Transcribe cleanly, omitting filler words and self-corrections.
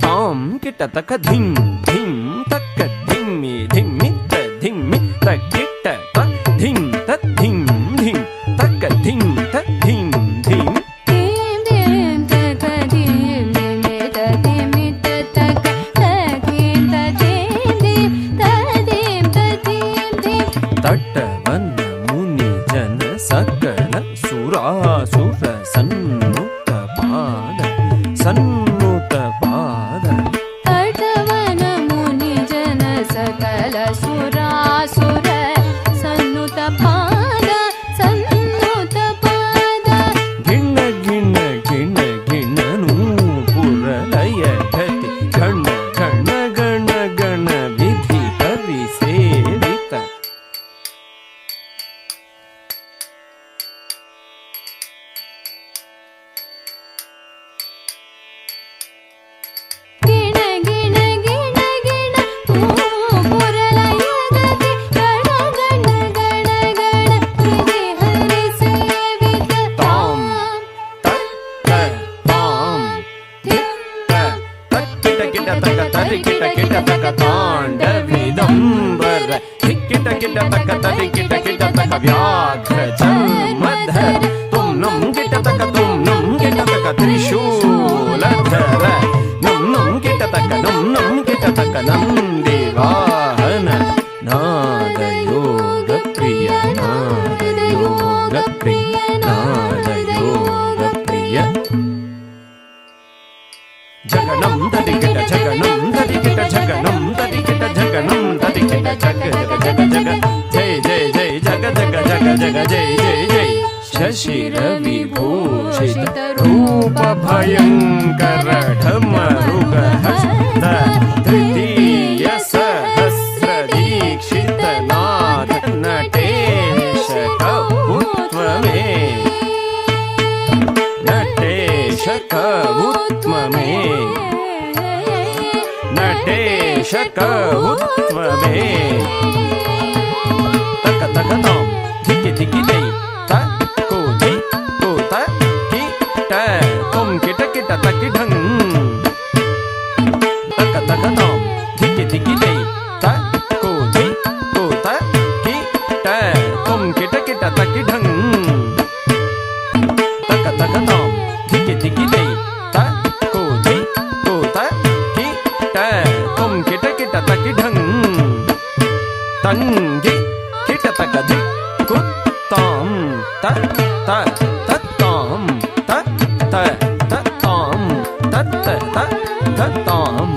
ತಾಂ ಕಿಟ ತಕ ಧಿಂ ಧಿಂ ತಕ್ಕ ಧಿಮ್ಮಿ ಧಿಮ್ಮಿ ತ ಧಿಮ್ಮಿ ತ ಕಿಟ್ಟ ತ ಧಿಂ ತ ಧಿಂ ಧಿಂ ತಕ್ಕ ಧಿಂ ತ ಧಿಂ ಧಿಂ ತಟ್ಟವನ್ನ ಮುನಿ ಜನ ಸಕಲ ಸುರಾಸುರ ಸನ್ನುತ ಪಾದ ಸನ್ನುತ ಪಾದ ತಟವನ ಮುನಿ ಜನ ಸಕಲ ಸುರಾಸುರ ಸನ್ನುತ ಪಾದ ಸನ್ನುತ ಪಾದ ಗಿಣ್ಣ ಗಿಣ್ಣ ಗಿಣ್ಣ ಗಿಣ್ಣನು ಪುರಲಯ ಘಟಿ ಗಣ ಗಣ ಗಣ ಗಣ ವಿಧಿ ಹರಿ ಸೇವಿತ ಗಿಣ ಗಿಣ ಗಿಣ ಗಿಣ ಪುರಲಯ ಗತಿ ಗಣ ಗಣ ಗಣ ಗಣ ವಿಧಿ ಹರಿ ಸೇವಿತ ತಾಂ ತಕ್ಕ ತಾಂ ತಿಕ್ಕ ತಕ್ಕಿಟ ಕಿಟ ತಕ ತರಿ ಕಿಟ ಕಿಟ ತಕ ತಾಂಡವಿದಂಬರ ಕಿಟ ಕಿಟ ತಕ ತರಿ ಕಿಟ ಕಿಟ ತಕ ವ್ಯಾಘ್ರ ಚರ್ಮಧರ ತುಂ ನಂ ಕಿಟ ತಕ ತುಂ ನಂ ಕಿಟ ತಕ ತ್ರಿಶೂಲಧರ ನಂ ನಂ ಕಿಟ ತಕ ನಂ ನಂ ಕಿಟ ತಕ ನಂದಿ ವಾಹನ ನಾದ ಯೋಗ ಪ್ರಿಯ ನಾದ ಯೋಗ ಪ್ರಿಯ ನಾದ ಯೋಗ ಪ್ರಿಯ ಜಗಣಂ ತದಿಕಿಟ ಜಗಣಂ ತದಿಕಿಟ ಜಗಣಂ ತದಿಕಿಟ ಜಗಣಂ ತದಿಕಿಟ ಜಗ ಜಗ ಜಗ ಜಗ ಜಯ ಜಯ ಜಯ ಜಗ ಜಗ ಜಗ ಜಗ ಜಯ ಜಯ ಜಯ ಶಶಿರ ವಿಭೂಷಿತ ರೂಪ ಭಯಂಕರ ಢಮರುಗ ಹಸ್ತ ತೃತೀಯ ಸಹಸ್ರ ದೀಕ್ಷಿತ ನಾಥ ನಟೇಶ ಕವುತ್ವಮೇ ನಟೇಶ ಕವುತ್ವಮೇ ನಟೇಶ ಕವುತ್ವಮೇ ತಕ ತಕ ತಾಂ ಧಿಕ್ಕಿ ಧಿಕ್ಕಿ ಜೈ ತ ಕೋ ಜೈ ಕೋ ತ ಕಿ ಟ ತುಂ ಕಿಟ ಕಿಟ ತಕಿ ಢಂ ತಕ ತಕ ತಾಂ ಧಿಕ್ಕಿ ಧಿಕ್ಕಿ ಜೈ ತ ಕೋ ಜೈ ಕೋ ತ ಕಿ ಟ ತುಂ ಕಿಟ ಕಿಟ ತಕಿ ಢಂ ತಕ ತಕ ತಾಂ ಧಿಕ್ಕಿ ಧಿಕ್ಕಿ ಜೈ ತ ಕೋ ಜೈ ಕೋ ತ ಕಿ ಟ ತುಂ ಕಿಟ ಕಿಟ ತಕಿ ಢಂ ತಂಗಿ ಕಿಟ ತಕ ಧಿಕ್ ಕುತ್ ತಾಂ ತ ತ ತ ತಾಂ ತ ತ ತ ತಾಂ ತ ತ ತ ತ ತಾಂ